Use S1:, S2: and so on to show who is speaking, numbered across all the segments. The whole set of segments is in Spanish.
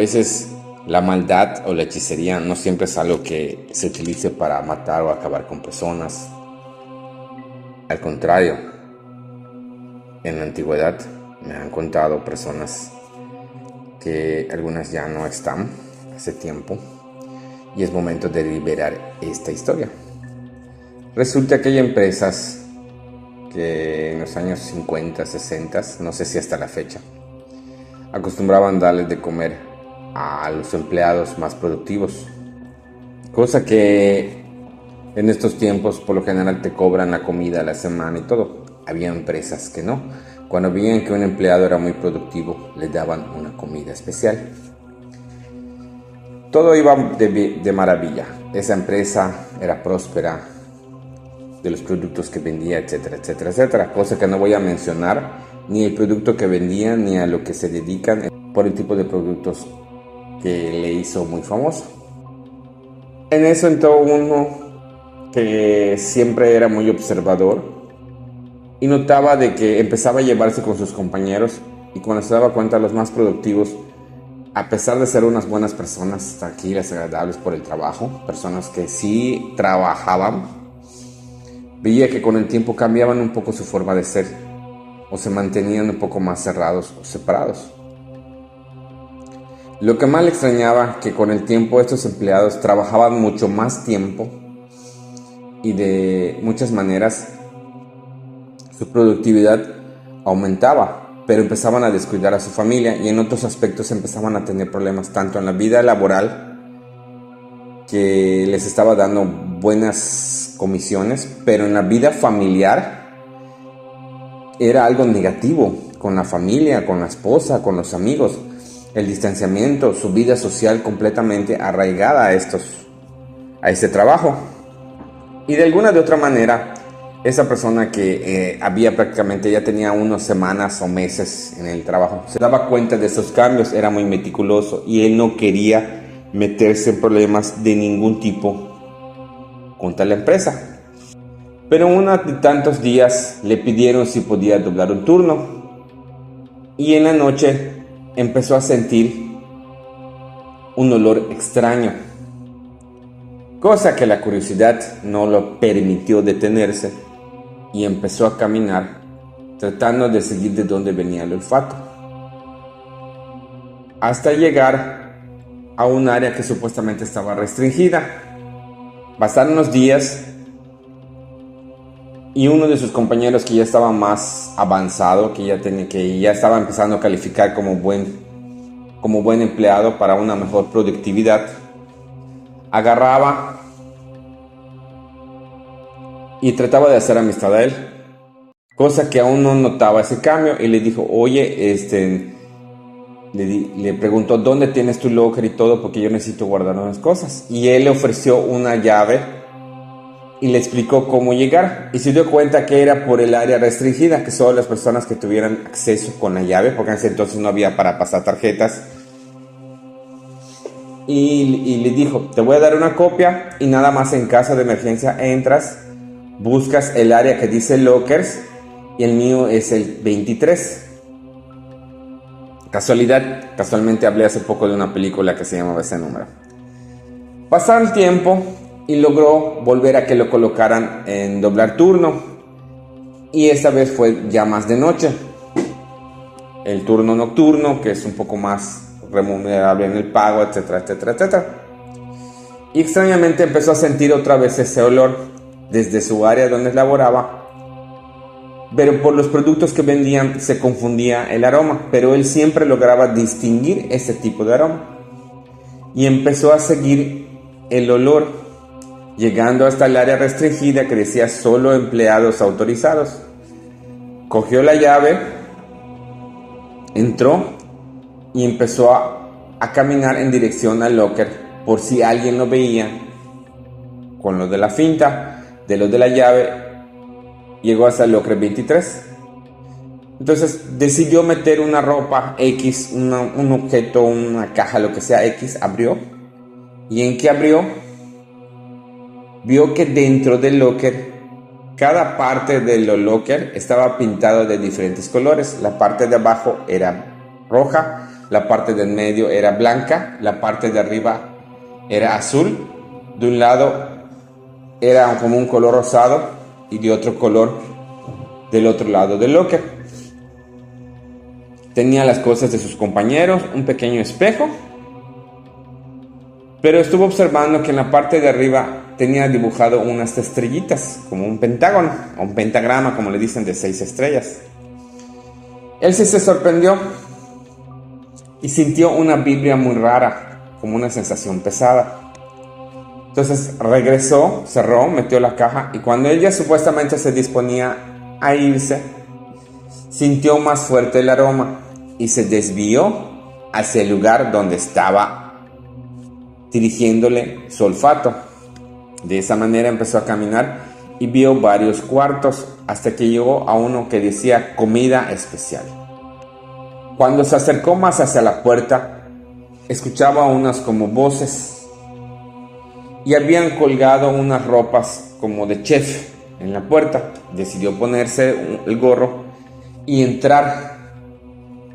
S1: veces la maldad o la hechicería no siempre es algo que se utilice para matar o acabar con personas. Al contrario, en la antigüedad me han contado personas que algunas ya no están hace tiempo y es momento de liberar esta historia. Resulta que hay empresas que en los años 50, 60, no sé si hasta la fecha, acostumbraban darles de comer a los empleados más productivos, cosa que en estos tiempos por lo general te cobran la comida a la semana y todo. Había empresas que no. Cuando veían que un empleado era muy productivo, le daban una comida especial. Todo iba de maravilla. Esa empresa era próspera, de los productos que vendía, etcétera, etcétera, etcétera. Cosa que no voy a mencionar, ni el producto que vendían, ni a lo que se dedican, por el tipo de productos que le hizo muy famoso. En eso entró uno que siempre era muy observador y notaba de que empezaba a llevarse con sus compañeros, y cuando se daba cuenta, los más productivos, a pesar de ser unas buenas personas, tranquilas, agradables por el trabajo, personas que sí trabajaban, veía que con el tiempo cambiaban un poco su forma de ser o se mantenían un poco más cerrados o separados. Lo que más le extrañaba, que con el tiempo estos empleados trabajaban mucho más tiempo y de muchas maneras su productividad aumentaba, pero empezaban a descuidar a su familia y en otros aspectos empezaban a tener problemas, tanto en la vida laboral, que les estaba dando buenas comisiones, pero en la vida familiar era algo negativo, con la familia, con la esposa, con los amigos, el distanciamiento, su vida social completamente arraigada a este trabajo. Y de alguna de otra manera, esa persona que había prácticamente, ya tenía unas semanas o meses en el trabajo, se daba cuenta de esos cambios, era muy meticuloso y él no quería meterse en problemas de ningún tipo contra la empresa. Pero uno de tantos días le pidieron si podía doblar un turno y en la noche empezó a sentir un olor extraño, cosa que la curiosidad no lo permitió detenerse y empezó a caminar tratando de seguir de dónde venía el olfato, hasta llegar a un área que supuestamente estaba restringida. Pasaron unos días y uno de sus compañeros, que ya estaba más avanzado, que ya estaba empezando a calificar como buen empleado para una mejor productividad, agarraba y trataba de hacer amistad a él, cosa que aún no notaba ese cambio, y le dijo: oye, le preguntó: ¿dónde tienes tu locker y todo? Porque yo necesito guardar unas cosas. Y él le ofreció una llave y le explicó cómo llegar, y se dio cuenta que era por el área restringida, que solo las personas que tuvieran acceso con la llave, porque en ese entonces no había para pasar tarjetas. Y le dijo: te voy a dar una copia y nada más, en caso de emergencia entras, buscas el área que dice lockers, y el mío es el 23. Casualmente hablé hace poco de una película que se llamaba ese número. Pasó el tiempo y logró volver a que lo colocaran en doblar turno, y esta vez fue ya más de noche. El turno nocturno, que es un poco más remunerable en el pago, etcétera, etcétera, etcétera. Y extrañamente empezó a sentir otra vez ese olor desde su área donde laboraba, pero por los productos que vendían se confundía el aroma, pero él siempre lograba distinguir ese tipo de aroma y empezó a seguir el olor, llegando hasta el área restringida que decía solo empleados autorizados. Cogió la llave, entró y empezó a caminar en dirección al locker por si alguien lo veía. Con lo de la finta, de lo de la llave, llegó hasta el locker 23. Entonces decidió meter una ropa X, un objeto, una caja, lo que sea X, abrió. ¿Y en qué abrió? Vio que dentro del locker, cada parte del locker estaba pintado de diferentes colores. La parte de abajo era roja, la parte del medio era blanca, la parte de arriba era azul, de un lado era como un color rosado y de otro color del otro lado del locker. Tenía las cosas de sus compañeros, un pequeño espejo, pero estuvo observando que en la parte de arriba tenía dibujado unas estrellitas, como un pentágono o un pentagrama, como le dicen, de 6 estrellas. Él sí se sorprendió y sintió una vibra muy rara, como una sensación pesada. Entonces regresó, cerró, metió la caja y cuando ella supuestamente se disponía a irse, sintió más fuerte el aroma y se desvió hacia el lugar donde estaba dirigiéndole su olfato. De esa manera empezó a caminar y vio varios cuartos hasta que llegó a uno que decía comida especial. Cuando se acercó más hacia la puerta, escuchaba unas como voces y habían colgado unas ropas como de chef en la puerta. Decidió ponerse el gorro y entrar,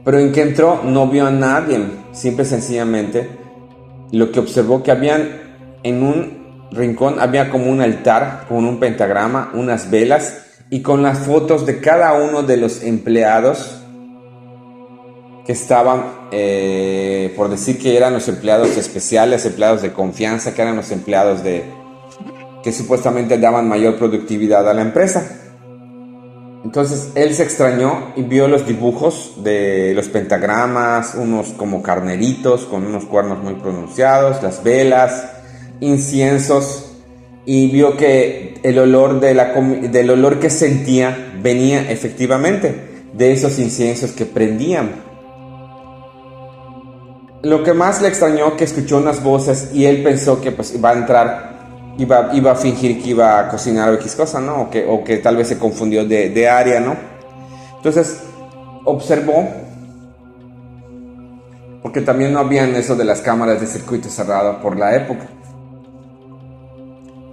S1: pero en que entró no vio a nadie. Simple y sencillamente lo que observó que habían en un rincón había como un altar con un pentagrama, unas velas y con las fotos de cada uno de los empleados que estaban, por decir que eran los empleados especiales, empleados de confianza, que eran los empleados que supuestamente daban mayor productividad a la empresa. Entonces él se extrañó y vio los dibujos de los pentagramas, unos como carneritos con unos cuernos muy pronunciados, las velas, inciensos, y vio que el olor del olor que sentía venía efectivamente de esos inciensos que prendían. Lo que más le extrañó que escuchó unas voces y él pensó que pues iba a entrar, iba a fingir que iba a cocinar o X cosa, ¿no? O que tal vez se confundió de área, ¿no? Entonces observó, porque también no habían eso de las cámaras de circuito cerrado por la época,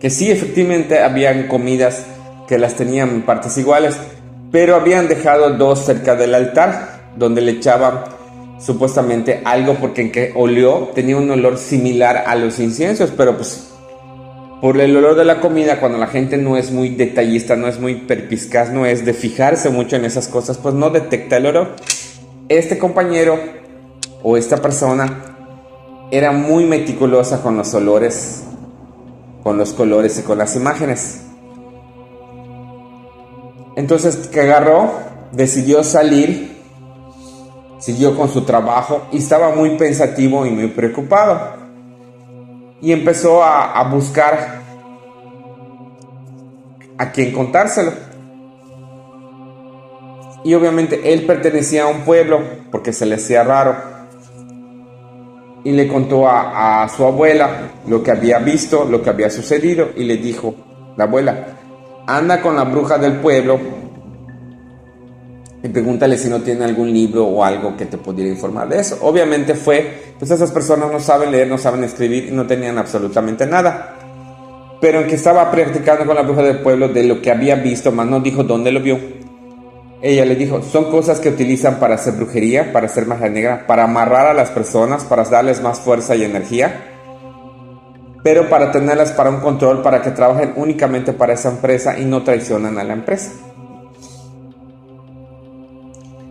S1: que sí efectivamente habían comidas que las tenían en partes iguales, pero habían dejado 2 cerca del altar donde le echaban supuestamente algo, porque en que olió tenía un olor similar a los inciensos, pero pues por el olor de la comida, cuando la gente no es muy detallista, no es muy perspicaz, no es de fijarse mucho en esas cosas, pues no detecta el olor. Este compañero o esta persona era muy meticulosa con los olores, con los colores y con las imágenes. Entonces que agarró, decidió salir, siguió con su trabajo y estaba muy pensativo y muy preocupado. Y empezó a buscar a quién contárselo. Y obviamente él pertenecía a un pueblo porque se le hacía raro. Y le contó a su abuela lo que había visto, lo que había sucedido. Y le dijo, la abuela, anda con la bruja del pueblo y pregúntale si no tiene algún libro o algo que te pudiera informar de eso. Obviamente pues esas personas no saben leer, no saben escribir y no tenían absolutamente nada. Pero en que estaba practicando con la bruja del pueblo de lo que había visto, más no dijo dónde lo vio. Ella le dijo, son cosas que utilizan para hacer brujería, para hacer magia negra, para amarrar a las personas, para darles más fuerza y energía, pero para tenerlas para un control, para que trabajen únicamente para esa empresa y no traicionan a la empresa.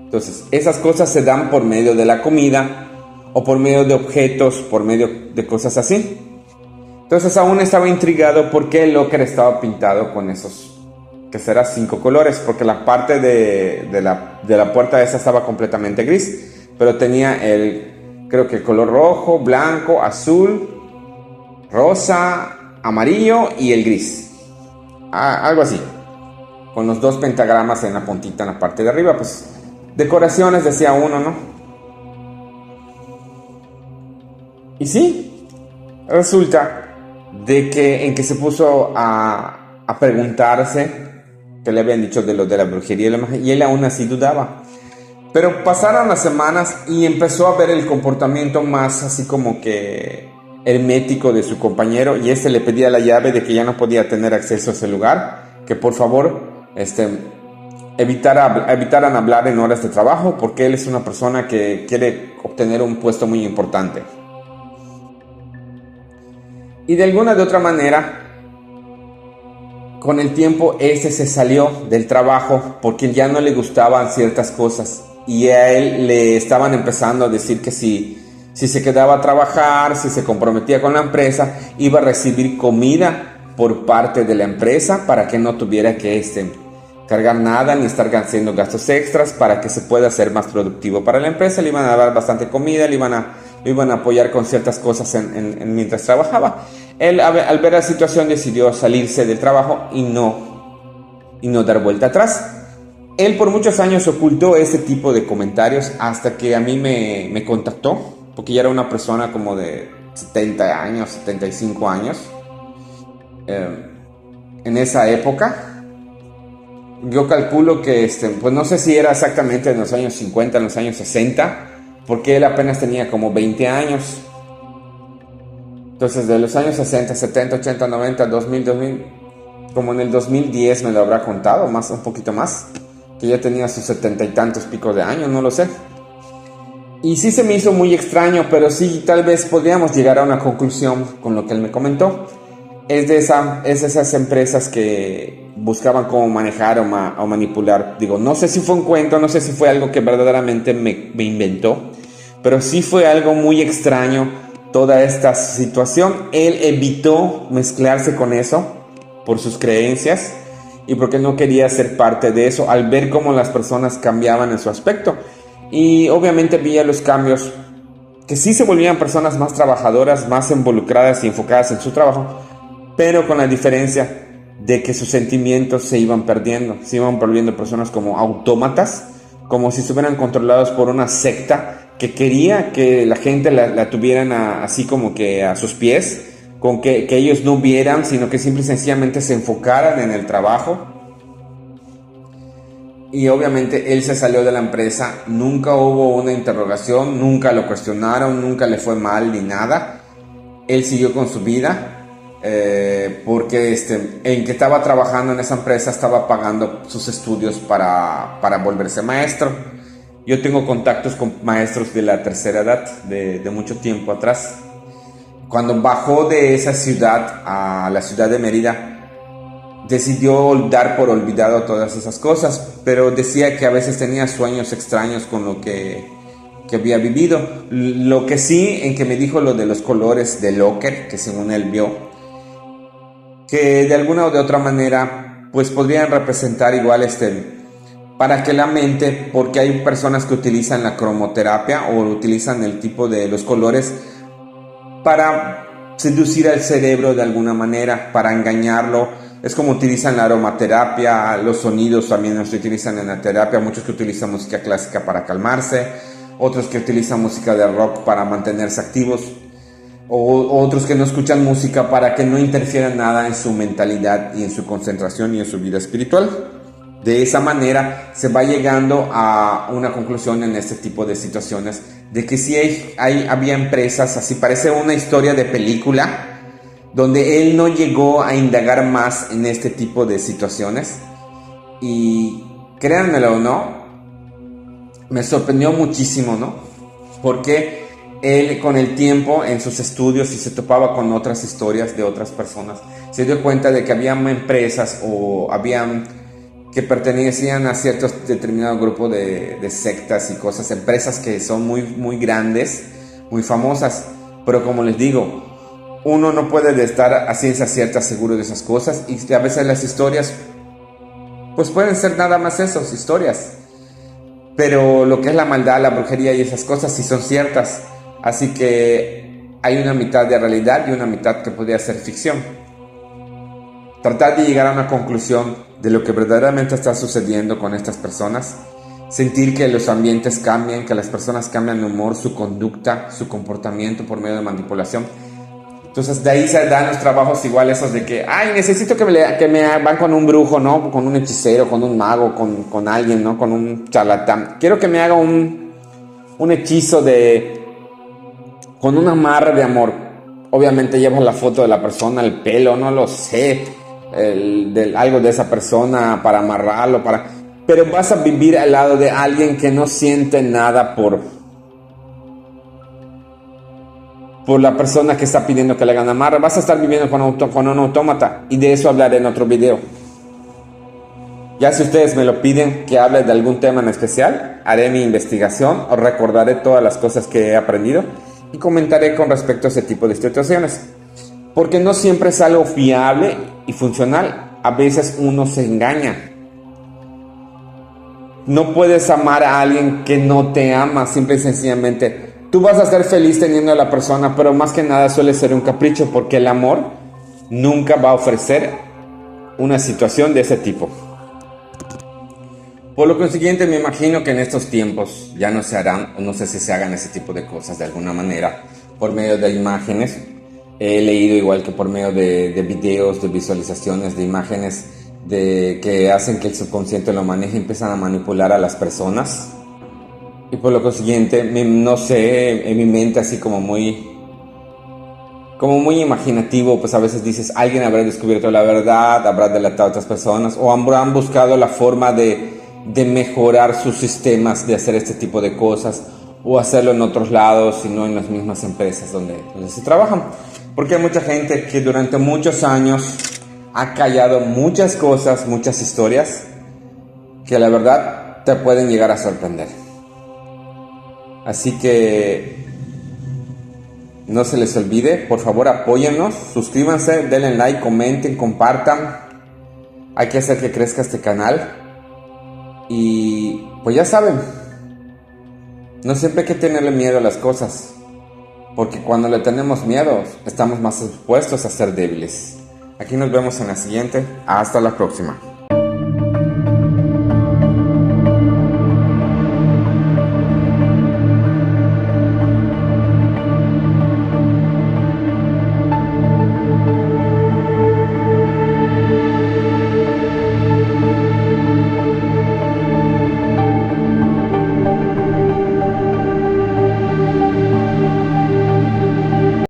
S1: Entonces, esas cosas se dan por medio de la comida o por medio de objetos, por medio de cosas así. Entonces aún estaba intrigado por qué el locker estaba pintado con esos, que será 5 colores, porque la parte de la puerta esa estaba completamente gris, pero tenía creo que el color rojo, blanco, azul, rosa, amarillo y el gris. Algo así, con los 2 pentagramas en la puntita en la parte de arriba, pues decoraciones decía uno, ¿no? Y sí, resulta de que en que se puso a preguntarse que le habían dicho de lo de la brujería y la magia, y él aún así dudaba. Pero pasaron las semanas y empezó a ver el comportamiento más así como que hermético de su compañero, y este le pedía la llave de que ya no podía tener acceso a ese lugar, que por favor evitaran hablar en horas de trabajo, porque él es una persona que quiere obtener un puesto muy importante. Y de alguna de otra manera, con el tiempo, se salió del trabajo porque ya no le gustaban ciertas cosas. Y a él le estaban empezando a decir que si se quedaba a trabajar, si se comprometía con la empresa, iba a recibir comida por parte de la empresa para que no tuviera que cargar nada ni estar haciendo gastos extras, para que se pueda ser más productivo para la empresa. Le iban a dar bastante comida, lo iban a apoyar con ciertas cosas mientras trabajaba. Él, al ver la situación, decidió salirse del trabajo y no dar vuelta atrás. Él por muchos años ocultó este tipo de comentarios hasta que a mí me contactó, porque ya era una persona como de 70 años, 75 años. En esa época, yo calculo que, pues no sé si era exactamente en los años 50, en los años 60, porque él apenas tenía como 20 años. Entonces, de los años 60, 70, 80, 90, 2000, como en el 2010 me lo habrá contado, un poquito más, que ya tenía sus 70 y tantos picos de años, no lo sé. Y sí se me hizo muy extraño, pero sí tal vez podríamos llegar a una conclusión con lo que él me comentó. Es de esas empresas que buscaban cómo manejar o manipular. Digo, no sé si fue un cuento, no sé si fue algo que verdaderamente me inventó, pero sí fue algo muy extraño toda esta situación. Él evitó mezclarse con eso por sus creencias y porque no quería ser parte de eso, al ver cómo las personas cambiaban en su aspecto. Y obviamente veía los cambios, que sí se volvían personas más trabajadoras, más involucradas y enfocadas en su trabajo, pero con la diferencia de que sus sentimientos se iban perdiendo. Se iban volviendo personas como autómatas, como si estuvieran controlados por una secta que quería que la gente la tuvieran así como que a sus pies, con que ellos no vieran, sino que simple y sencillamente se enfocaran en el trabajo. Y obviamente él se salió de la empresa, nunca hubo una interrogación, nunca lo cuestionaron, nunca le fue mal ni nada. Él siguió con su vida, porque en que estaba trabajando en esa empresa estaba pagando sus estudios para volverse maestro. Yo tengo contactos con maestros de la tercera edad, de mucho tiempo atrás. Cuando bajó de esa ciudad a la ciudad de Mérida, decidió dar por olvidado todas esas cosas, pero decía que a veces tenía sueños extraños con lo que había vivido. Lo que sí, en que me dijo lo de los colores de Locker, que según él vio, que de alguna o de otra manera pues podrían representar igual para que la mente, porque hay personas que utilizan la cromoterapia o utilizan el tipo de los colores para seducir al cerebro de alguna manera, para engañarlo. Es como utilizan la aromaterapia, los sonidos también se utilizan en la terapia, muchos que utilizan música clásica para calmarse, otros que utilizan música de rock para mantenerse activos, o otros que no escuchan música para que no interfiera nada en su mentalidad y en su concentración y en su vida espiritual. De esa manera se va llegando a una conclusión en este tipo de situaciones, de que sí había empresas, así parece una historia de película, donde él no llegó a indagar más en este tipo de situaciones. Y créanmelo o no, me sorprendió muchísimo, ¿no? Porque él con el tiempo en sus estudios y se topaba con otras historias de otras personas, se dio cuenta de que habían empresas o habían que pertenecían a ciertos determinados grupos de sectas y cosas, empresas que son muy, muy grandes, muy famosas, pero como les digo, uno no puede estar a ciencia cierta seguro de esas cosas, y a veces las historias pues pueden ser nada más esas historias, pero lo que es la maldad, la brujería y esas cosas sí son ciertas. Así que hay una mitad de realidad y una mitad que podría ser ficción. Tratar de llegar a una conclusión de lo que verdaderamente está sucediendo con estas personas, sentir que los ambientes cambian, que las personas cambian de humor, su conducta, su comportamiento por medio de manipulación. Entonces de ahí se dan los trabajos igual esos de que, ay, necesito que me van con un brujo, ¿no? Con un hechicero, con un mago, con alguien, ¿no? Con un charlatán. Quiero que me haga un hechizo con un amarre de amor. Obviamente llevas la foto de la persona, el pelo, no lo sé, algo de esa persona para amarrarlo, pero vas a vivir al lado de alguien que no siente nada por la persona que está pidiendo que le hagan amarre. Vas a estar viviendo con un autómata, y de eso hablaré en otro video. Ya si ustedes me lo piden que hable de algún tema en especial, haré mi investigación o recordaré todas las cosas que he aprendido y comentaré con respecto a ese tipo de situaciones. Porque no siempre es algo fiable y funcional. A veces uno se engaña. No puedes amar a alguien que no te ama, simple y sencillamente. Tú vas a ser feliz teniendo a la persona, pero más que nada suele ser un capricho, porque el amor nunca va a ofrecer una situación de ese tipo. Por lo consiguiente, me imagino que en estos tiempos ya no se harán, o no sé si se hagan ese tipo de cosas de alguna manera, por medio de imágenes. He leído igual que por medio de videos, de visualizaciones, de imágenes, que hacen que el subconsciente lo maneje y empiezan a manipular a las personas. Y por lo consiguiente, no sé, en mi mente así como muy imaginativo, pues a veces dices, alguien habrá descubierto la verdad, habrá delatado a otras personas, o habrán buscado la forma de mejorar sus sistemas, de hacer este tipo de cosas, o hacerlo en otros lados y no en las mismas empresas donde se trabajan. Porque hay mucha gente que durante muchos años ha callado muchas cosas, muchas historias, que la verdad te pueden llegar a sorprender. Así que no se les olvide, por favor apóyennos, suscríbanse, denle like, comenten, compartan. Hay que hacer que crezca este canal. Y pues ya saben, no siempre hay que tenerle miedo a las cosas, porque cuando le tenemos miedo estamos más expuestos a ser débiles. Aquí nos vemos en la siguiente. Hasta la próxima.